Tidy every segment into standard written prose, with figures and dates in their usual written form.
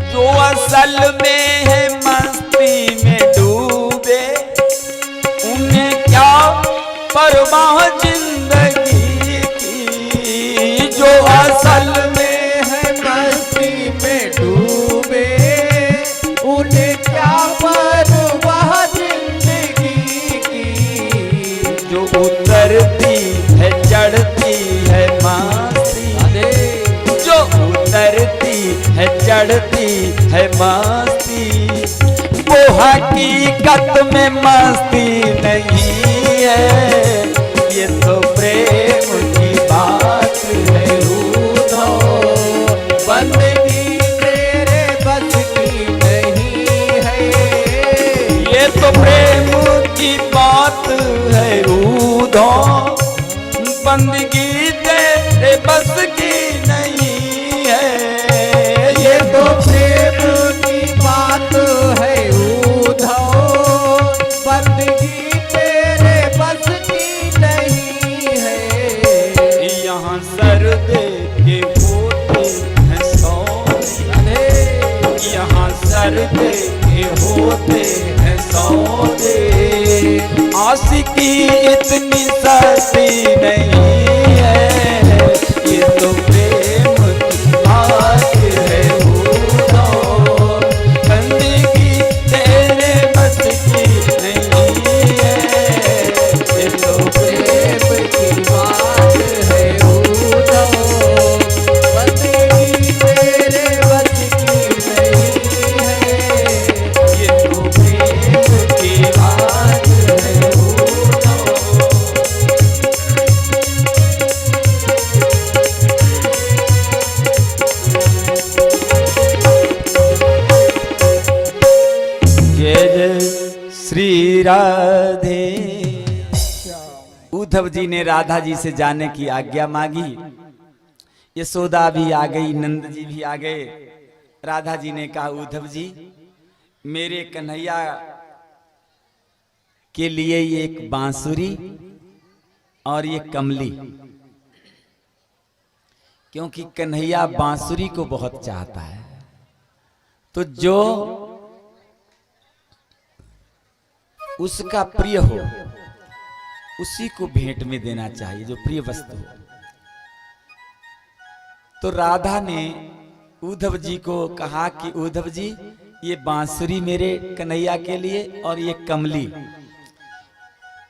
जो असल में है मस्ती में डूबे, उन्हें क्या परवाह जिंदगी की। जो असल में है मस्ती में डूबे, उन्हें क्या परवाह जिंदगी की। जो उतरती है चढ़ती है मस्ती, जो उतरती है चढ़ती है मस्ती, वो हकीकत में मस्ती नहीं है। ये तो प्रेम की बात है रूठो, बंदगी तेरे बस की नहीं है। ये तो प्रेम की बात है रूठो, बंदगी तेरे बस की नहीं है। ये तो प्रेम की बात है उधो, बंदगी तेरे बस की नहीं है। यहाँ सर्द के होते हैं सौदे, यहाँ सर्द के होते हैं सौदे। आशिकी इतनी सस्ती नहीं है। ये तो प्रेम की बात है उधो, बंदगी तेरे बस की नहीं है। ये तो प्रेम की बात है उधो, बंदगी तेरे बस की नहीं है। ये तो प्रेम की बात है उधो। जय जय श्री राधे। उद्धव जी ने राधा जी से जाने की आज्ञा मांगी। यशोदा भी आ गई, नंद जी भी आ गए। राधा जी ने कहा, उद्धव जी मेरे कन्हैया के लिए ये एक बांसुरी और ये कमली, क्योंकि कन्हैया बांसुरी को बहुत चाहता है। तो जो उसका प्रिय हो उसी को भेंट में देना चाहिए, जो प्रिय वस्तु हो। तो राधा ने उद्धव जी को कहा कि उद्धव जी ये बांसुरी मेरे कन्हैया के लिए और ये कमली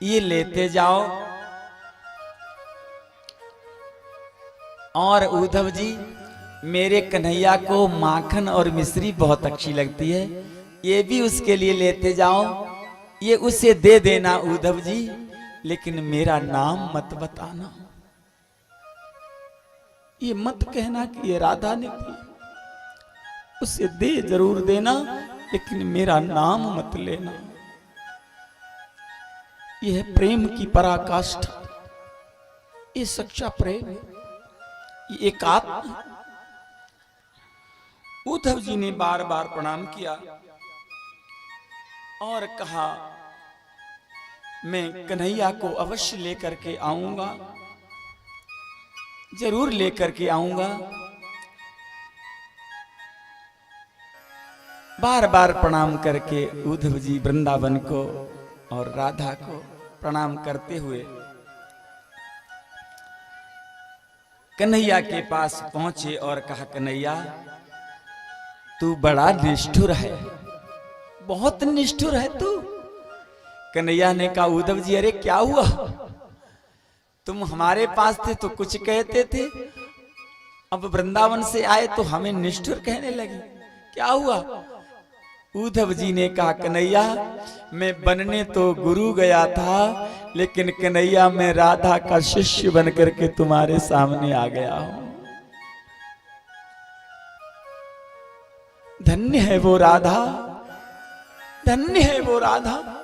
ये लेते जाओ। और उद्धव जी मेरे कन्हैया को माखन और मिश्री बहुत अच्छी लगती है, ये भी उसके लिए लेते जाओ। ये उसे दे देना उद्धव जी, लेकिन मेरा नाम मत बताना। ये मत कहना कि ये राधा ने की, उसे दे जरूर देना, लेकिन मेरा नाम मत लेना। यह है प्रेम की पराकाष्ठा, ये सच्चा प्रेम, ये एकात्म। उद्धव जी ने बार बार प्रणाम किया और कहा, मैं कन्हैया को अवश्य लेकर के आऊंगा, जरूर लेकर के आऊंगा। बार बार प्रणाम करके उद्धव जी वृंदावन को और राधा को प्रणाम करते हुए कन्हैया के पास पहुंचे और कहा, कन्हैया तू बड़ा निष्ठुर है, बहुत निष्ठुर है तू। कन्हैया ने कहा, उद्धव जी अरे क्या हुआ, तुम हमारे पास थे तो कुछ कहते थे, अब वृंदावन से आए तो हमें निष्ठुर कहने लगे, क्या हुआ। उद्धव जी ने कहा, कन्हैया मैं बनने तो गुरु गया था, लेकिन कन्हैया मैं राधा का शिष्य बन करके तुम्हारे सामने आ गया हूं। धन्य है वो राधा, धन्य है वो राधा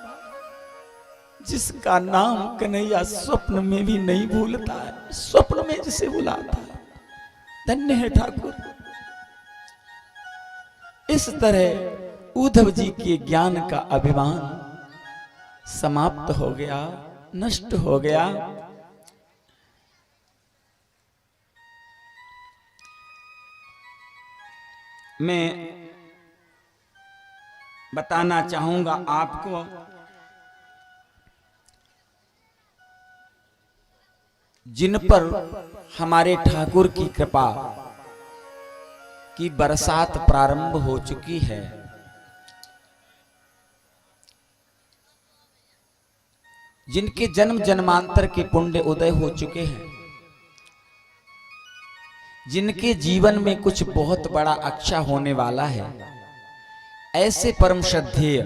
जिसका नाम कन्हैया स्वप्न में भी नहीं भूलता है, स्वप्न में जिसे बुलाता है। धन्य है ठाकुर। इस तरह उद्धव जी के ज्ञान का अभिमान समाप्त हो गया। नष्ट हो गया। मैं बताना चाहूंगा आपको, जिन पर हमारे ठाकुर की कृपा की बरसात प्रारंभ हो चुकी है, जिनके जन्म जन्मांतर के पुण्य उदय हो चुके हैं, जिनके जीवन में कुछ बहुत बड़ा अच्छा होने वाला है, ऐसे परम श्रद्धेय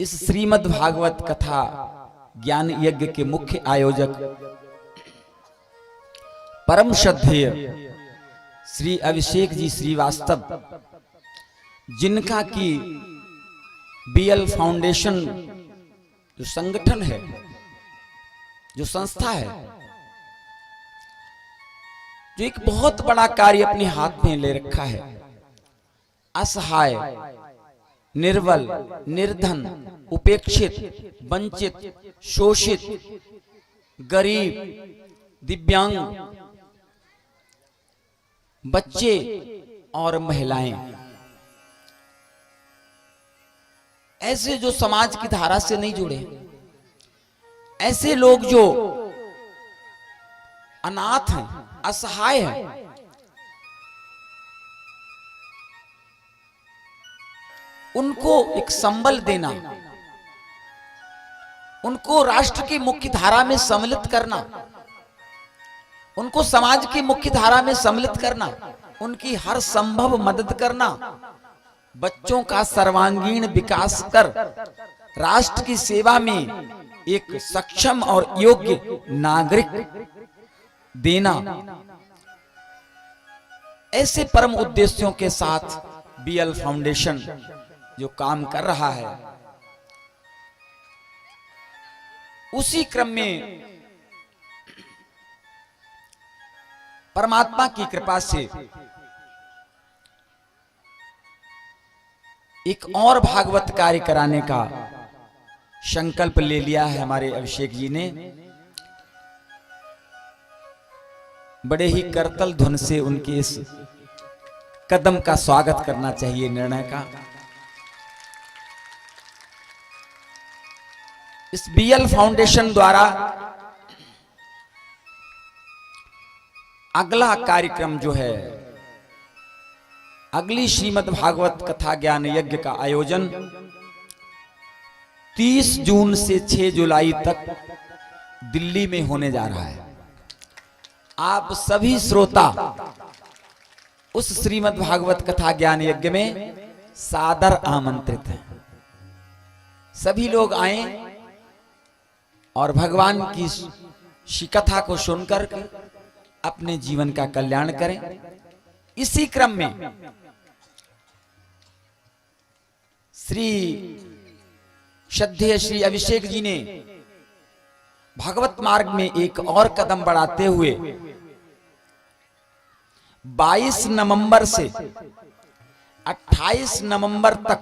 इस श्रीमद् भागवत कथा ज्ञान यज्ञ के मुख्य आयोजक परम श्रद्धेय श्री अभिषेक जी श्रीवास्तव, जिनका की बीएल फाउंडेशन जो संगठन है, जो संस्था है, जो एक बहुत बड़ा कार्य अपने हाथ में ले रखा है, असहाय, निर्बल, निर्धन, उपेक्षित, वंचित, शोषित, गरीब, दिव्यांग, बच्चे और महिलाएं, ऐसे जो समाज की धारा से नहीं जुड़े, ऐसे लोग जो अनाथ हैं, असहाय हैं, उनको एक संबल देना, उनको राष्ट्र की मुख्य धारा में सम्मिलित करना, उनको समाज की मुख्य धारा में सम्मिलित करना, उनकी हर संभव मदद करना, बच्चों का सर्वांगीण विकास कर राष्ट्र की सेवा में एक सक्षम और योग्य नागरिक देना, ऐसे परम उद्देश्यों के साथ बीएल फाउंडेशन जो काम कर रहा है, उसी क्रम में परमात्मा की कृपा से एक और भागवत कार्य कराने का संकल्प ले लिया है हमारे अभिषेक जी ने। बड़े ही करतल धुन से उनके इस कदम का स्वागत करना चाहिए, निर्णय का। इस बीएल फाउंडेशन द्वारा अगला कार्यक्रम जो है, अगली श्रीमद् भागवत कथा ज्ञान यज्ञ का आयोजन 30 जून से 6 जुलाई तक दिल्ली में होने जा रहा है। आप सभी श्रोता उस श्रीमद् भागवत कथा ज्ञान यज्ञ में सादर आमंत्रित हैं। सभी लोग आए और भगवान की कथा को सुनकर अपने जीवन का कल्याण करें। इसी क्रम में श्री श्रद्धेय श्री अभिषेक जी ने भागवत मार्ग में एक और कदम बढ़ाते हुए 22 नवंबर से 28 नवंबर तक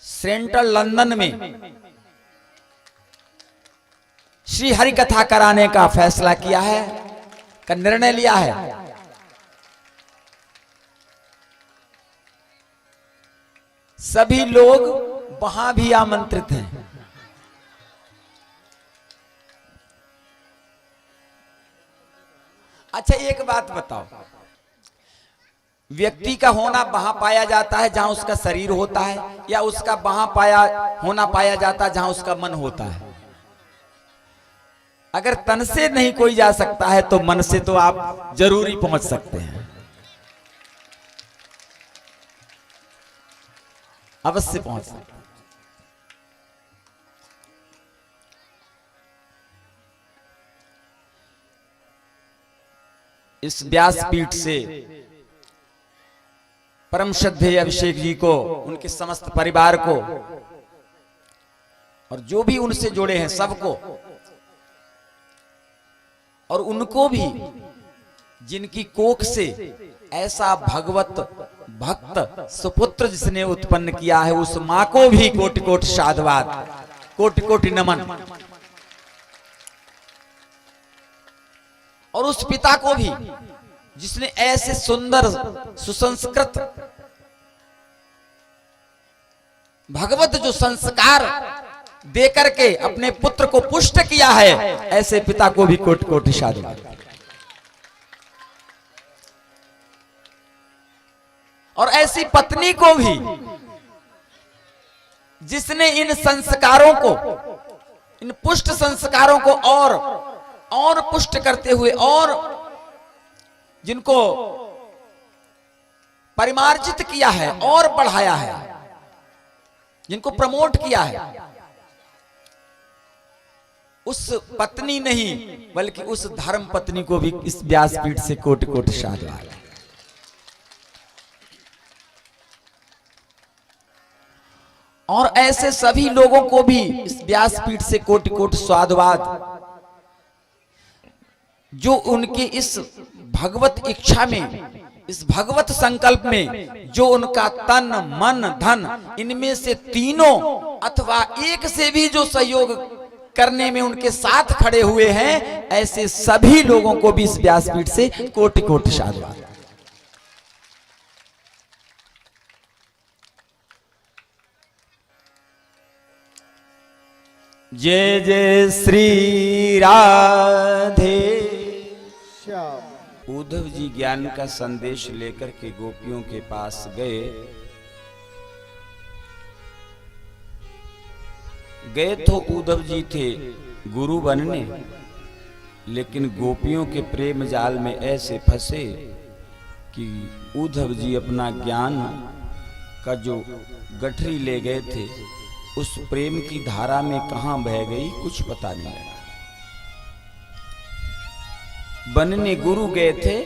सेंट्रल लंदन में श्री हरि कथा कराने का फैसला किया है, का निर्णय लिया है। सभी लोग वहां भी आमंत्रित हैं। अच्छा, एक बात बताओ, व्यक्ति का होना वहां पाया जाता है जहां उसका शरीर होता है, या उसका वहां होना पाया जाता है जहां उसका मन होता है? अगर तन से नहीं कोई जा सकता है तो मन से तो आप जरूरी पहुंच सकते हैं, अवश्य पहुंच सकते हैं। इस व्यासपीठ से परम श्रद्धेय अभिषेक जी को, उनके समस्त परिवार को और जो भी उनसे जुड़े हैं सबको, और उनको भी जिनकी कोख से ऐसा भगवत भक्त सुपुत्र जिसने उत्पन्न किया है, उस मां को भी कोटि कोटि साधुवाद, कोटि कोटि नमन। और उस पिता को भी जिसने ऐसे सुंदर सुसंस्कृत भगवत जो संस्कार देकर के अपने पुत्र को पुष्ट किया है, ऐसे पिता को भी कोटि कोटि साधुवाद। और ऐसी पत्नी को भी जिसने इन संस्कारों को, इन पुष्ट संस्कारों को और पुष्ट करते हुए और जिनको परिमार्जित किया है और बढ़ाया है, जिनको प्रमोट किया है, उस पत्नी नहीं बल्कि उस धर्म पत्नी को भी इस व्यासपीठ से कोटि कोटि साधुवाद। और ऐसे सभी लोगों को भी इस व्यासपीठ से कोटि कोटि साधुवाद, जो उनके इस भगवत इच्छा में, इस भगवत संकल्प में, जो उनका तन मन धन इनमें से तीनों अथवा एक से भी जो सहयोग करने में उनके साथ खड़े हुए हैं, ऐसे सभी लोगों को भी इस व्यासपीठ से कोटि कोटि साधुवाद। जय जय श्री राधे श्याम। उद्धव जी ज्ञान का संदेश लेकर के गोपियों के पास गए तो उद्धव जी थे गुरु बनने, लेकिन गोपियों के प्रेम जाल में ऐसे फंसे कि उद्धव जी अपना ज्ञान का जो गठरी ले गए थे, उस प्रेम की धारा में कहां बह गई कुछ पता नहीं लगा। बनने गुरु गए थे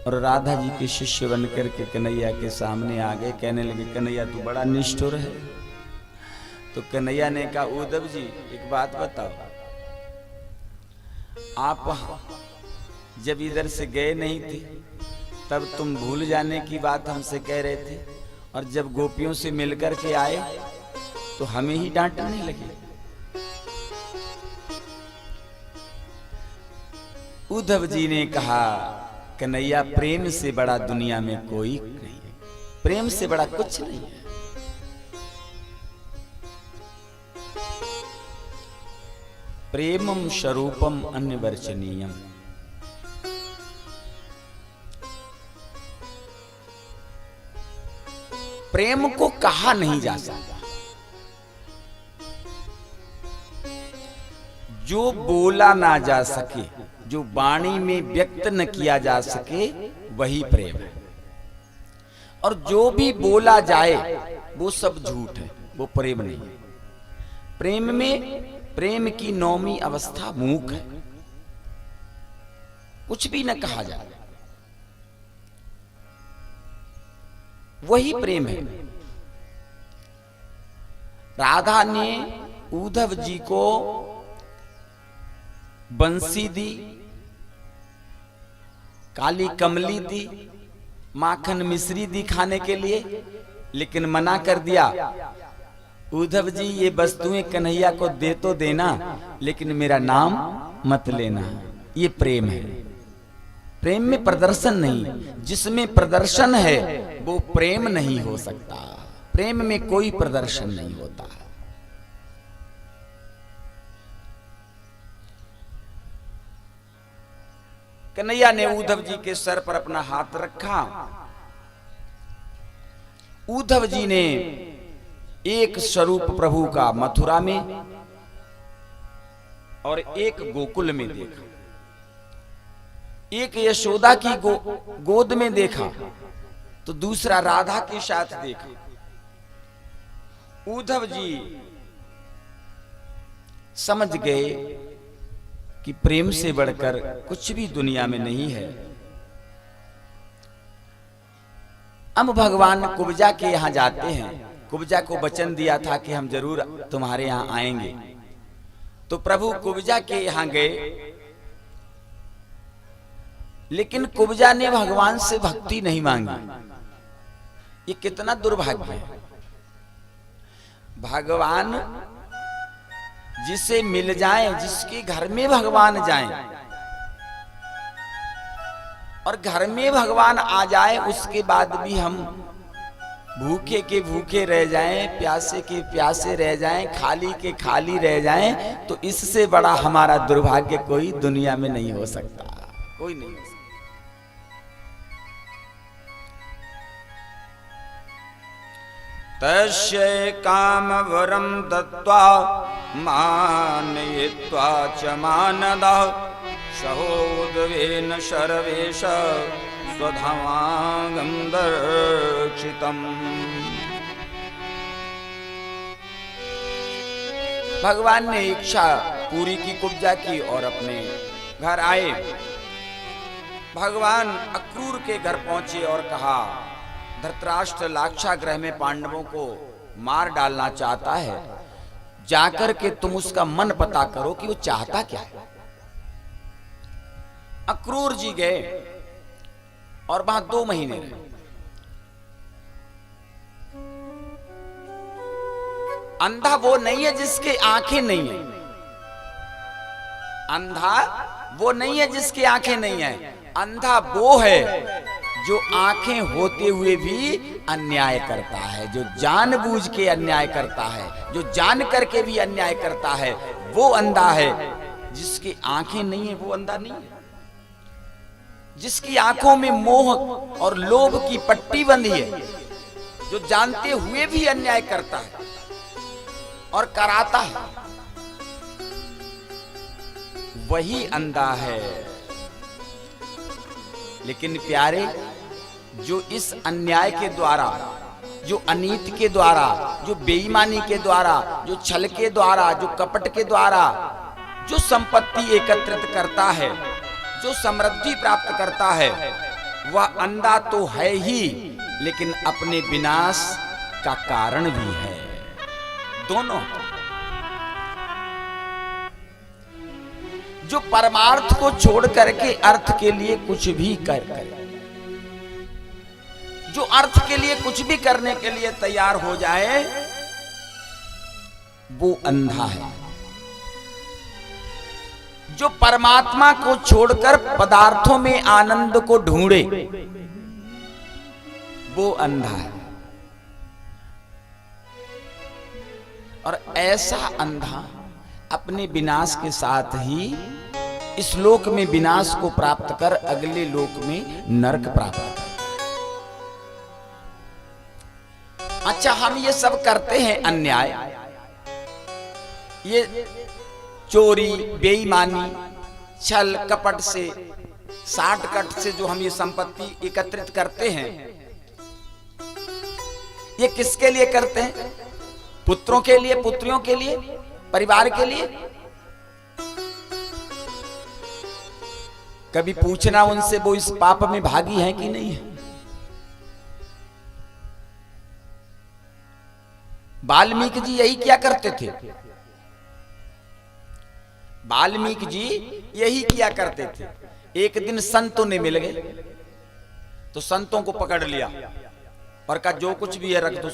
और राधा जी के शिष्य बनकर के कन्हैया के सामने आ गए। कहने लगे, कन्हैया तू बड़ा निष्ठुर है। तो कन्हैया ने कहा, उद्धव जी एक बात बताओ, आप जब इधर से गए नहीं थे तब तुम भूल जाने की बात हमसे कह रहे थे, और जब गोपियों से मिलकर के आए तो हमें ही डांटने लगे। उद्धव जी ने कहा, कन्हैया प्रेम से बड़ा दुनिया में कोई नहीं है, प्रेम से बड़ा कुछ नहीं है। प्रेमम स्वरूपम अन्यवर्चनीयम। प्रेम को कहा नहीं जा सकता, जो बोला ना जा सके, जो वाणी में व्यक्त न किया जा सके, वही प्रेम है। और जो भी बोला जाए वो सब झूठ है, वो प्रेम नहीं है। प्रेम में, प्रेम की नौवीं अवस्था मूक है, कुछ भी न कहा जाए, वही प्रेम है। राधा ने उद्धव जी को बंसी दी, काली कमली दी, माखन मिश्री दी खाने के लिए, लेकिन मना कर दिया, उद्धव जी ये वस्तुएं कन्हैया को दे तो देना, लेकिन मेरा नाम मत लेना। ये प्रेम है। प्रेम में प्रदर्शन नहीं, जिसमें प्रदर्शन है वो प्रेम नहीं हो सकता। प्रेम में कोई प्रदर्शन नहीं होता। कन्हैया ने उद्धव जी के सर पर अपना हाथ रखा। उद्धव जी ने एक स्वरूप प्रभु का मथुरा में और एक गोकुल में देखा, एक यशोदा की गोद में देखा, तो दूसरा राधा के साथ देखा। उद्धव जी समझ गए कि प्रेम से बढ़कर कुछ भी दुनिया में नहीं है। अब भगवान कुब्जा के यहां जाते हैं। कुब्जा को वचन दिया था कि हम जरूर तुम्हारे यहां आएंगे, तो प्रभु कुब्जा के यहां गए लेकिन कुब्जा ने भगवान से भक्ति नहीं मांगी। ये कितना दुर्भाग्य है। भगवान जिसे मिल जाए, जिसके घर में भगवान जाए और घर में भगवान आ जाए, उसके बाद भी हम भूखे के भूखे रह जाएं, प्यासे के प्यासे रह जाएं, खाली के खाली रह जाएं, तो इससे बड़ा हमारा दुर्भाग्य कोई दुनिया में नहीं हो सकता, कोई नहीं हो सकता। तस्य कामवरं दत्त्वा मानयित्वा च मानदः सहोदवेन सर्वेश स्वधामागं दर्शितम्। भगवान ने इच्छा पूरी की, कुब्जा की और अपने घर आए। भगवान अक्रूर के घर पहुंचे और कहा, धृतराष्ट्र लाक्षागृह में पांडवों को मार डालना चाहता है, जाकर के तुम उसका मन पता करो कि वो चाहता क्या है। अक्रूर जी गए और वहां 2 महीने रहे। अंधा वो नहीं है जिसके आंखें नहीं है, अंधा वो नहीं है जिसकी आंखें नहीं है, अंधा वो है जो आंखें होते हुए भी अन्याय करता है, जो जानबूझ के अन्याय करता है, जो जान करके भी अन्याय करता है, वो अंधा है। जिसकी आंखें नहीं है वो अंधा नहीं है। जिसकी आंखों में मोह और लोभ की पट्टी बंधी है, जो जानते हुए भी अन्याय करता है और कराता है, वही अंधा है। लेकिन प्यारे, जो इस अन्याय के द्वारा, जो अनीति के द्वारा, जो बेईमानी के द्वारा, जो छल के द्वारा, जो कपट के द्वारा जो संपत्ति एकत्रित करता है, जो समृद्धि प्राप्त करता है, वह अंधा तो है ही, लेकिन अपने विनाश का कारण भी है। दोनों। जो परमार्थ को छोड़ करके अर्थ के लिए कुछ भी करे, जो अर्थ के लिए कुछ भी करने के लिए तैयार हो जाए, वो अंधा है। जो परमात्मा को छोड़कर पदार्थों में आनंद को ढूंढे, वो अंधा है। और ऐसा अंधा अपने विनाश के साथ ही इस लोक में विनाश को प्राप्त कर अगले लोक में नरक प्राप्त कर। अच्छा, हम ये सब करते हैं अन्याय, ये चोरी, बेईमानी, छल कपट से, साठकट से जो हम ये संपत्ति एकत्रित करते हैं, ये किसके लिए करते हैं? पुत्रों के लिए, पुत्रियों के लिए, परिवार के लिए? कभी पूछना उनसे वो इस पाप में भागी है कि नहीं है? वाल्मीकि जी यही क्या करते थे? वाल्मीकि जी यही किया करते थे। एक दिन संतों ने मिल गए, तो संतों को पकड़ लिया और कहा जो कुछ भी है रख दो,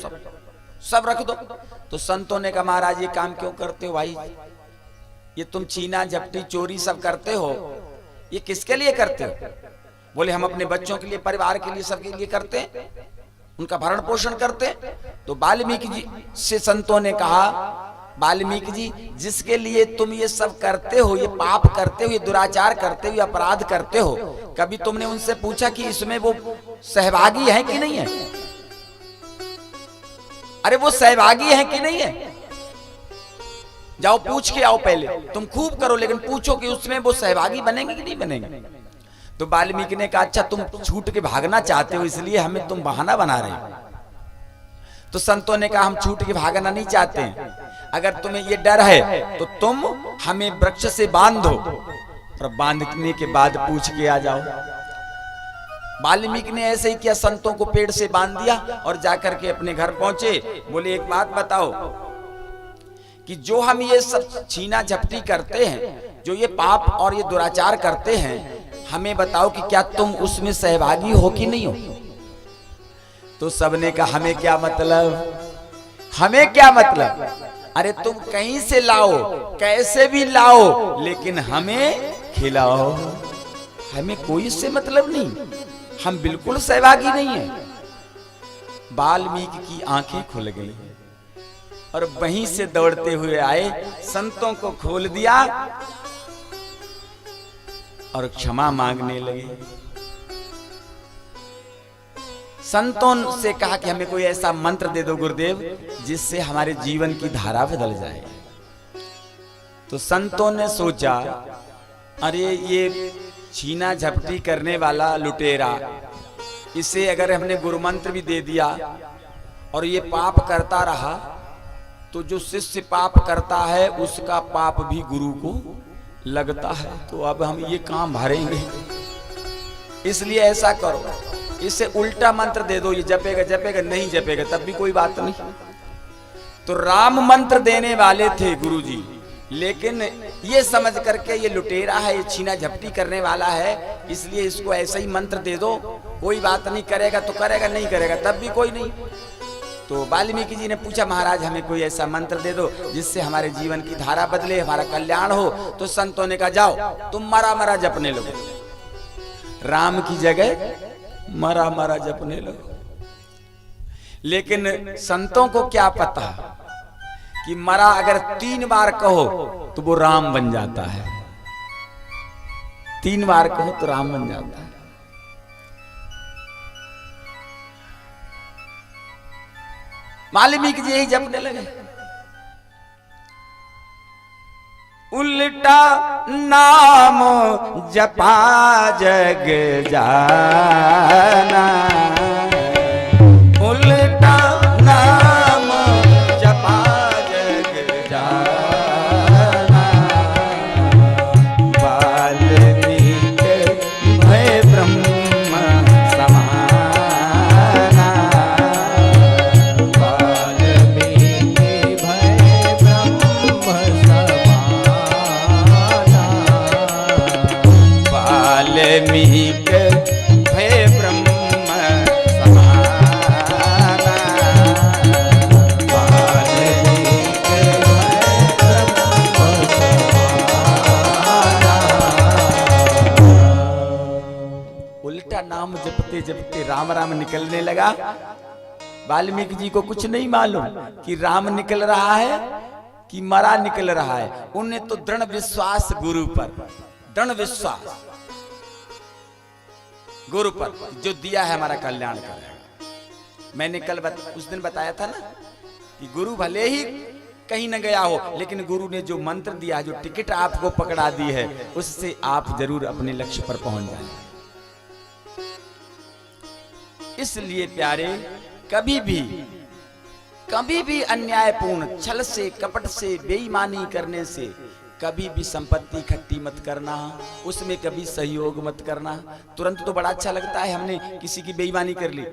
सब रख दो। तो संतों ने कहा महाराज ये काम क्यों करते हो भाई? ये तुम छीना झपटी चोरी सब करते हो, ये किसके लिए करते हो? बोले हम अपने बच्चों के लिए, परिवार के लिए, सबके लिए करते हैं, उनका भरण पोषण करते हैं। तो वाल्मीकि जी से संतों ने कहा, वाल्मीकि जी जिसके लिए तुम ये सब करते हो, ये पाप करते हो, ये दुराचार करते हो, ये अपराध करते हो, कभी तुमने उनसे पूछा कि इसमें वो सहभागी है कि नहीं है? अरे वो सहभागी है कि नहीं है? जाओ पूछ के आओ, पहले तुम खूब करो लेकिन पूछो कि उसमें वो सहभागी बनेंगे कि नहीं बनेंगे। तो वाल्मीकि ने कहा अच्छा तुम छूट के भागना चाहते हो, इसलिए हमें तुम बहाना बना रहे हो। तो संतों ने कहा हम छूट के भागना नहीं चाहते हैं, अगर तुम्हें ये डर है तो तुम हमें वृक्ष से बांध दो और बांधने के बाद पूछ के आ जाओ। वाल्मीकि ने ऐसे ही किया, संतों को पेड़ से बांध दिया और जाकर के अपने घर पहुंचे। बोले एक बात बताओ कि जो हम ये सब छीना झपटी करते हैं, जो ये पाप और ये दुराचार करते हैं, हमें बताओ कि क्या तुम उसमें सहभागी हो कि नहीं हो। तो सबने कहा हमें क्या मतलब, हमें क्या मतलब, अरे तुम कहीं से लाओ, कैसे भी लाओ, लेकिन हमें खिलाओ, हमें कोई इससे मतलब नहीं, हम बिल्कुल सहभागी नहीं है। वाल्मीकि की आंखें खुल गई और वहीं से दौड़ते हुए आए, संतों को खोल दिया और क्षमा मांगने लगे। संतों से कहा कि हमें कोई ऐसा मंत्र दे दो गुरुदेव जिससे हमारे जीवन की धारा बदल जाए। तो संतों ने सोचा, अरे ये छीना झपटी करने वाला लुटेरा, इसे अगर हमने गुरु मंत्र भी दे दिया और ये पाप करता रहा तो जो शिष्य पाप करता है उसका पाप भी गुरु को लगता है, तो अब हम ये काम भरेंगे। इसलिए ऐसा करो, इसे उल्टा मंत्र दे दो, ये जपेगा जपेगा, नहीं जपेगा तब भी कोई बात नहीं। तो राम मंत्र देने वाले थे गुरुजी, लेकिन ये समझ करके ये लुटेरा है, ये छीना झपटी करने वाला है, इसलिए इसको ऐसा ही मंत्र दे दो, कोई बात नहीं, करेगा तो करेगा, नहीं करेगा तब भी कोई नहीं। तो वाल्मीकि जी ने पूछा, महाराज हमें कोई ऐसा मंत्र दे दो जिससे हमारे जीवन की धारा बदले, हमारा कल्याण हो। तो संतों ने कहा जाओ तुम मरा मरा जपने लगो, राम की जगह मरा मरा जपने लगो। लेकिन संतों को क्या पता कि मरा अगर 3 बार कहो तो वो राम बन जाता है, 3 बार कहो तो राम बन जाता है। वाल्मीकि जी यही जपने लगे, उल्टा नाम जपा जग जाना, उल्टा नाम जपा जग जाना, वाल्मीकि भय ब्रह्म समाना, वाल्मीकि भय ब्रह्म समाना, वाल्मीकि भय ब्रह्म नाम जपते जपते राम राम निकलने लगा। वाल्मीकि जी को कुछ नहीं मालूम कि राम निकल रहा है कि मरा निकल रहा है। उन्हें तो दृढ़ विश्वास गुरु पर, दृढ़ विश्वास गुरु पर, जो दिया है हमारा कल्याण करेगा। मैंने कल उस दिन बताया था ना कि गुरु भले ही कहीं न गया हो, लेकिन गुरु ने जो मंत्र दिया, जो टिकट आपको पकड़ा दी है, उससे आप जरूर अपने लक्ष्य पर पहुंच जाएंगे। इसलिए प्यारे, कभी भी अन्यायपूर्ण छल से, कपट से, बेईमानी करने से कभी भी संपत्ति इकट्ठी मत करना, उसमें कभी सहयोग मत करना। तुरंत तो बड़ा अच्छा लगता है हमने किसी की बेईमानी कर ली,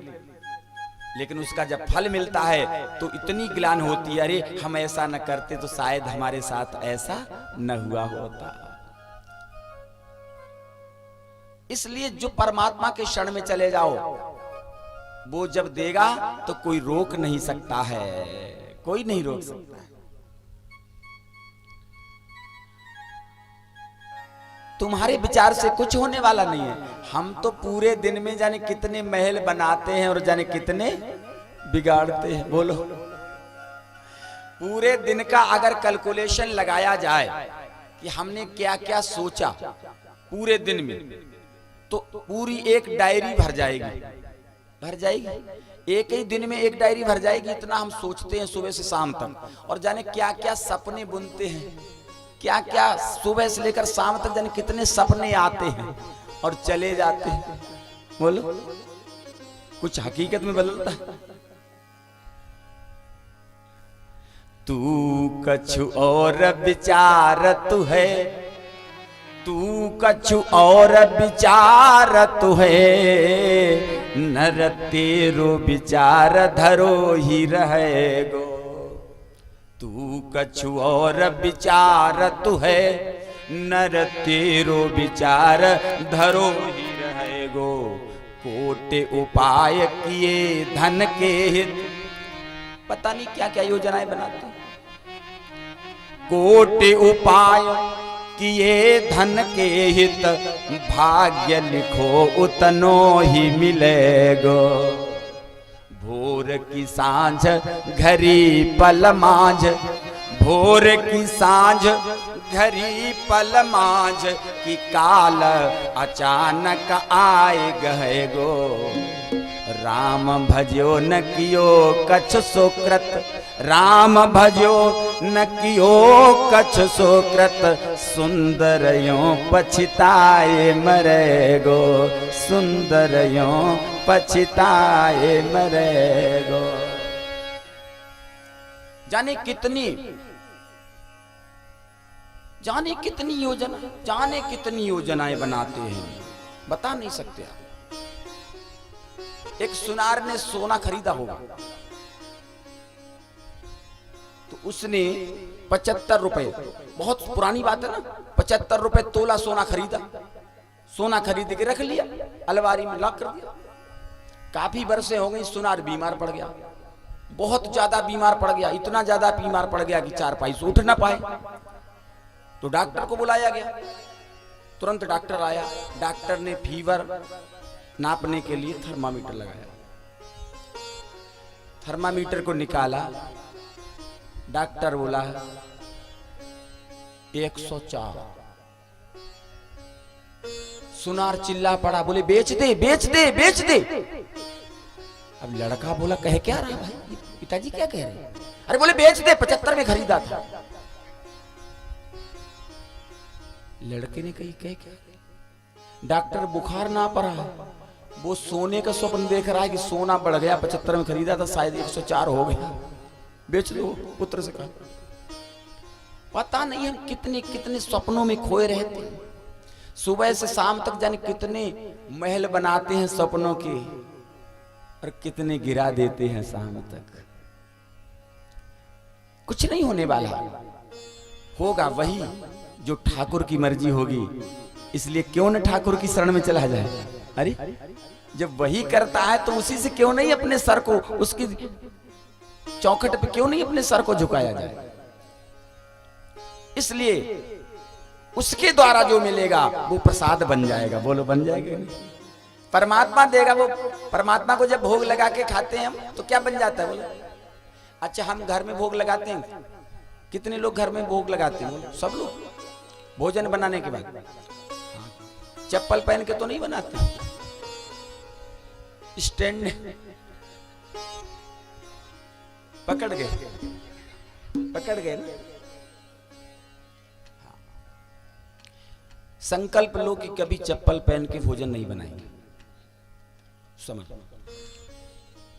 लेकिन उसका जब फल मिलता है तो इतनी ग्लानि होती है, अरे हम ऐसा न करते तो शायद हमारे साथ ऐसा न हुआ होता। इसलिए जो परमात्मा के शरण में चले जाओ, वो जब देगा तो कोई रोक नहीं सकता है, कोई नहीं रोक सकता है। तुम्हारे विचार से कुछ होने वाला नहीं है। हम तो पूरे दिन में जाने कितने महल बनाते हैं और जाने कितने बिगाड़ते हैं। बोलो, पूरे दिन का अगर कैलकुलेशन लगाया जाए कि हमने क्या क्या सोचा पूरे दिन में, तो पूरी एक डायरी भर जाएगी, भर जाएगी। एक ही दिन में एक डायरी भर जाएगी। इतना हम सोचते हैं सुबह से शाम तक, और जाने क्या क्या सपने बुनते हैं, क्या क्या सुबह से लेकर शाम तक जाने कितने सपने आते हैं और चले जाते हैं। बोलो, कुछ हकीकत में बदलता है? तू कछु और विचार तू है, तू कछु और विचार तू है, नर तेरो विचार धरो ही रहेगो। तू कछु और विचार तू है, नर तेरो विचार धरो ही रहे गो, कोटि उपाय किए धन के हित। पता नहीं क्या क्या योजनाएं बनाते, कोटि उपाय किए धन के हित, भाग्य लिखो उतनो ही मिलेगो। भोर की सांझ घड़ी पल मांझ, भोर की सांझ घड़ी पल मांझ, कि काल अचानक आए गए गो। राम भजो न कियो कछ सुकृत, राम भजो न कियो कछ सुकृत, सुंदर यो पछताए मरे गो, सुंदर यो पछताए मरे गो। जाने कितनी योजना, जाने कितनी योजनाएं बनाते हैं, बता नहीं सकते आप। एक सुनार ने सोना खरीदा होगा, तो उसने 75 रुपए, बहुत पुरानी बात है ना, 75 रुपए तोला सोना खरीदा। सोना खरीद के रख लिया, अलमारी में लॉक कर दिया। काफी वर्षे हो गई, सुनार बीमार पड़ गया, बहुत ज्यादा बीमार पड़ गया, इतना ज्यादा बीमार पड़ गया कि चारपाई से उठ ना पाए। तो डॉक्टर को बुलाया गया, तुरंत डॉक्टर आया। डॉक्टर ने फीवर नापने के लिए थर्मामीटर लगाया, थर्मामीटर को निकाला। डॉक्टर बोला 104। सुनार चिल्ला पड़ा, बोले बेच दे बेच दे बेच दे। अब लड़का बोला कह क्या रहा भाई, पिताजी क्या कह रहे? अरे बोले बेच दे, 75 में खरीदा था। लड़के ने कही कह क्या? डॉक्टर बुखार ना पड़ा, वो सोने का स्वप्न देख रहा है कि सोना बढ़ गया, 75 में खरीदा था, शायद 104 हो गया, बेच लो। पुत्र से कहा, पता नहीं हम कितने कितने सपनों में खोए रहते हैं। सुबह से शाम तक जाने कितने महल बनाते हैं सपनों के, और कितने गिरा देते हैं शाम तक। कुछ नहीं होने वाला, होगा वही जो ठाकुर की मर्जी होगी। इसलिए क्यों न ठाकुर की शरण में चला जाए। अरे जब वही करता है तो उसी से क्यों नहीं अपने सर को, उसकी चौखट पे क्यों नहीं अपने सर को झुकाया जाए। इसलिए उसके द्वारा जो मिलेगा वो प्रसाद बन जाएगा। बोलो बन जाएगा नहीं? परमात्मा देगा। वो परमात्मा को जब भोग लगा के खाते हैं हम, तो क्या बन जाता है? बोलो अच्छा, हम घर में भोग लगाते हैं, कितने लोग घर में भोग लगाते हैं? बोलो सब लोग। भोजन बनाने के बाद चप्पल पहन के तो नहीं बनाते, स्टैंड पकड़ गए ना। संकल्प लो कि कभी चप्पल पहन के भोजन नहीं बनाएंगे। समझ,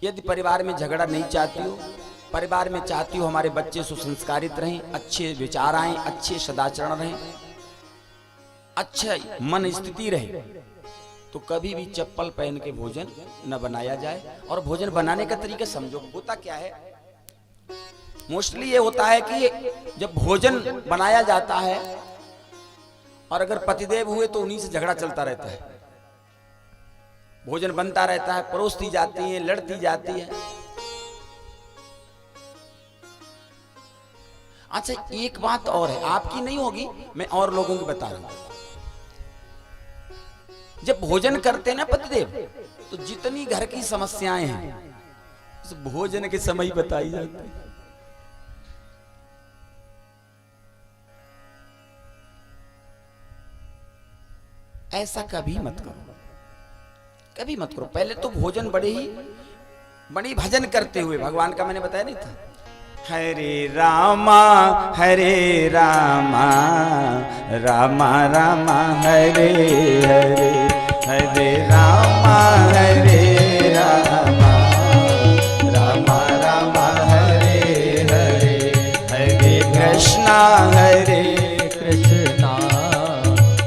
यदि परिवार में झगड़ा नहीं चाहती हो, परिवार में चाहती हो हमारे बच्चे सुसंस्कारित रहें, अच्छे विचार आए, अच्छे सदाचरण रहें, अच्छा मन स्थिति रहे, तो कभी भी चप्पल पहन के भोजन न बनाया जाए। और भोजन बनाने का तरीका समझो। होता क्या है, मोस्टली ये होता है कि जब भोजन बनाया जाता है और अगर पतिदेव हुए तो उन्हीं से झगड़ा चलता रहता है। भोजन बनता रहता है, परोसती जाती है, लड़ती जाती है। अच्छा एक बात और है, आपकी नहीं होगी, मैं और लोगों की बता रहा हूं। जब भोजन करते ना पतिदेव, तो जितनी घर की समस्याएं हैं उस भोजन के समय ही बताई जाती है। ऐसा कभी मत करो, कभी मत करो। पहले तो भोजन बड़ी भजन करते हुए, भगवान का मैंने बताया नहीं था, हरे रामा रामा रामा हरे हरे, हरे रामा रामा रामा हरे हरे, हरे कृष्णा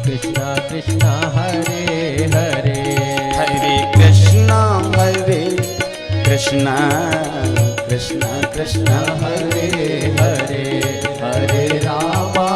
कृष्णा कृष्णा हरे हरे, हरे कृष्णा कृष्णा कृष्णा कृष्णा हरे हरे, हरे रामा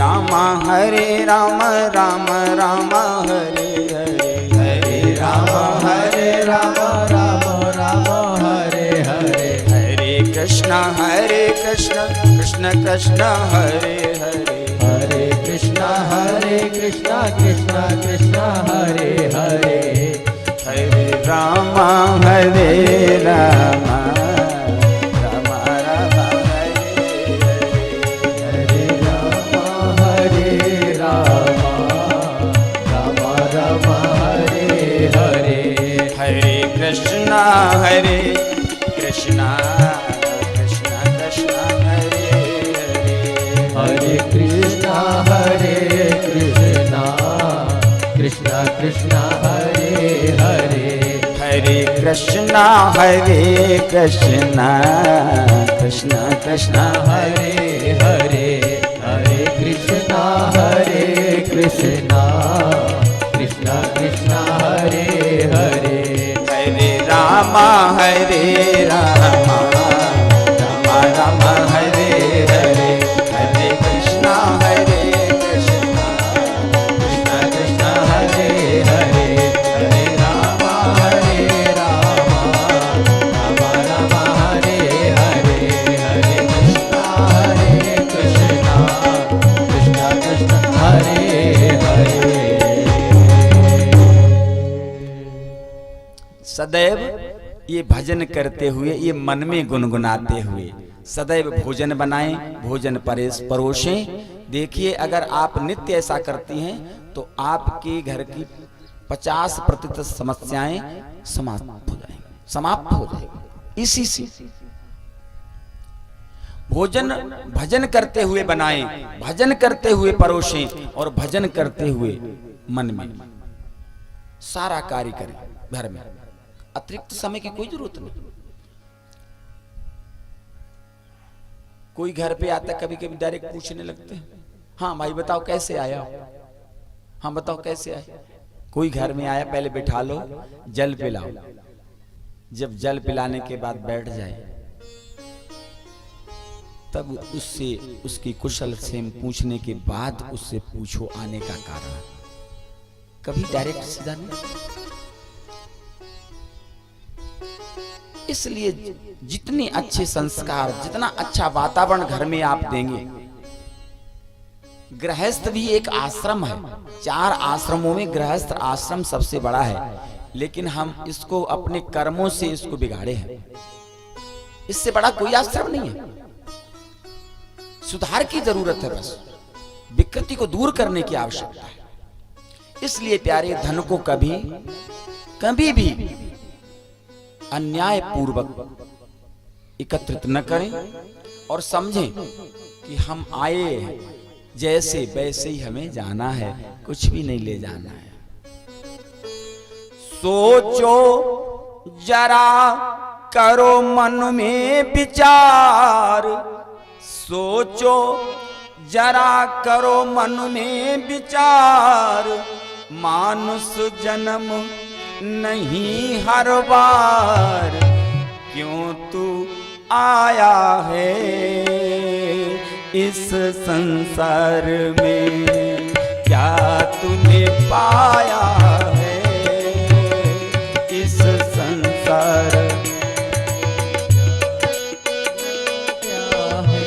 राम हरे राम राम राम हरे हरे, हरे राम हरे राम राम राम हरे हरे, हरे कृष्ण कृष्ण कृष्ण हरे हरे, हरे कृष्ण कृष्ण कृष्ण हरे हरे, हरे राम हरे राम राम राम हरे हरे, हरे राम हरे राम राम राम हरे हरे, हरे कृष्ण कृष्ण कृष्ण हरे हरे, हरे कृष्ण कृष्ण कृष्ण हरे हरे, हरे कृष्ण कृष्ण कृष्ण हरे हरे, हरे कृष्ण कृष्ण कृष्ण हरे हरे, हरे राम राम राम हरे हरे, हरे कृष्ण कृष्ण कृष्ण हरे हरे, हरे राम राम राम हरे हरे, हरे कृष्ण कृष्ण हरे हरे। सदैव ये भजन करते हुए, ये मन में गुनगुनाते हुए सदैव भोजन बनाएं, भोजन परोसें। देखिए, अगर आप नित्य ऐसा करती हैं तो आपके घर की 50% समस्याएं समाप्त हो जाएंगी। इसी से भजन करते हुए बनाएं, भजन करते हुए परोसें और भजन करते हुए मन में सारा कार्य करें। घर में अतिरिक्त समय की कोई जरूरत नहीं। कोई घर पे आता कभी कभी डायरेक्ट पूछने लगते हैं, हाँ भाई बताओ कैसे आया, हाँ बताओ कैसे आए। कोई घर में आया पहले बिठा लो, जल पिलाओ। जब जल पिलाने के बाद बैठ जाए तब उससे उसकी कुशल क्षेम पूछने के बाद उससे पूछो आने का कारण। कभी डायरेक्ट सीधा नहीं। इसलिए जितने अच्छे संस्कार, जितना अच्छा वातावरण घर में आप देंगे। गृहस्थ भी एक आश्रम है, 4 आश्रमों में गृहस्थ आश्रम सबसे बड़ा है, लेकिन हम इसको अपने कर्मों से इसको बिगाड़े हैं। इससे बड़ा कोई आश्रम नहीं है। सुधार की जरूरत है, बस विकृति को दूर करने की आवश्यकता है। इसलिए प्यारे, धन को कभी भी अन्याय पूर्वक एकत्रित न करें और समझें कि हम आए हैं, जैसे वैसे ही हमें जाना है, कुछ भी नहीं ले जाना है। सोचो जरा, करो मन में विचार, सोचो जरा करो मन में विचार, मानुष जन्म नहीं हर बार, क्यों तू आया है इस संसार में, क्या तूने पाया है इस संसार में, क्या है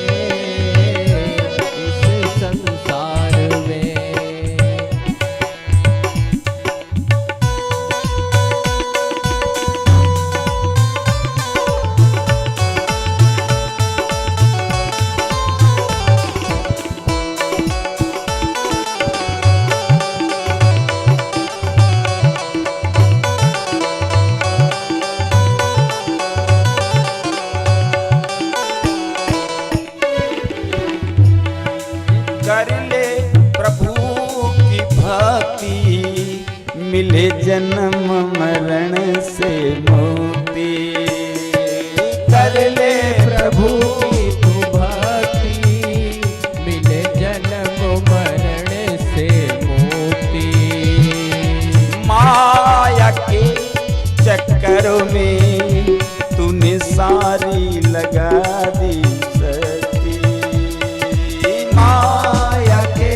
इस संसार में। कर ले प्रभु की भक्ति, मिले जन्म मरण से मुक्ति। कर ले प्रभु की तू भक्ति, मिले जन्म मरण से मुक्ति। माया के चक्कर में तूने सारी लगा दी सती, माया के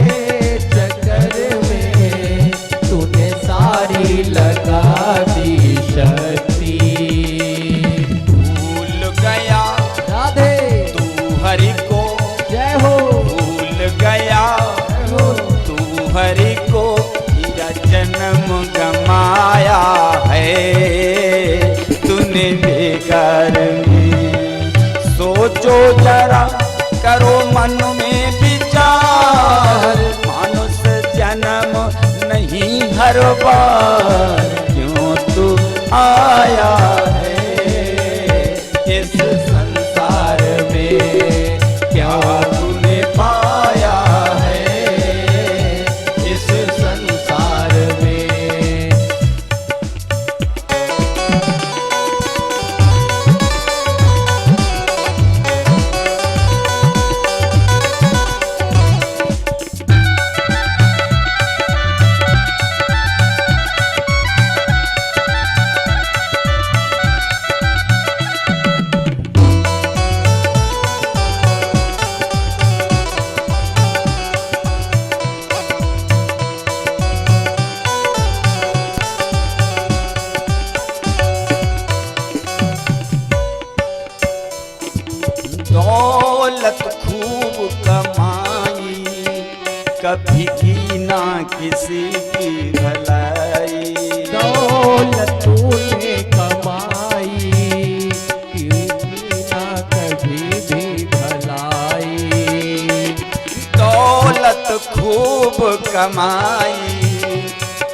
तू हरि को हीरा जन्म गमाया है तूने बेकार में। सोचो जरा करो मन में विचार मानुष जन्म नहीं हर बार क्यों तू आया है इस संसार में क्या तूने पाया है इस संसार में। दौलत खूब कमाई कभी की ना किसी की भलाई। दौलत तूने कमाई की ना कभी भी भलाई। दौलत खूब कमाई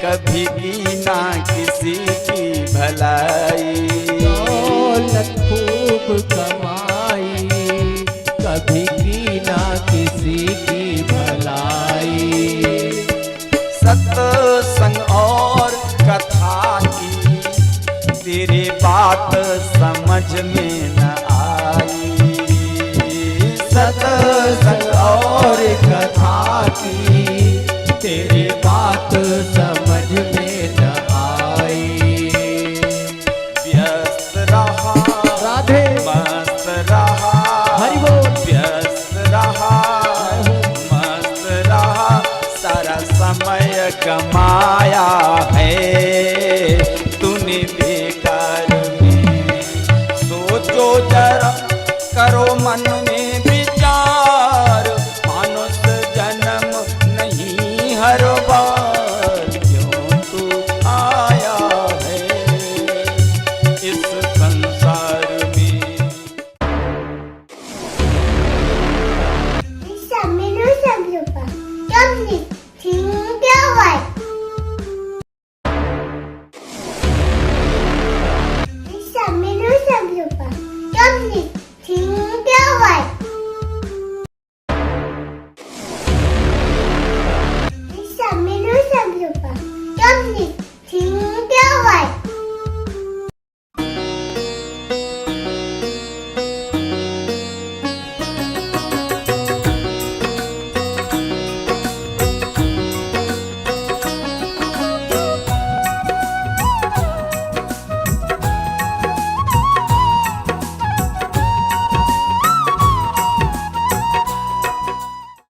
कभी की ना किसी की भलाई। दौलत खूब कमाई कभी की ना किसी की भलाई। सत्संग और कथा की तेरी बात समझ में न आई। सत्संग और कथा की तेरी बात समझ में न आई। व्यस्त रहा राधे मस्त रहा हरि बोल। व्यस्त रहा मस्त रहा सारा समय कमाया है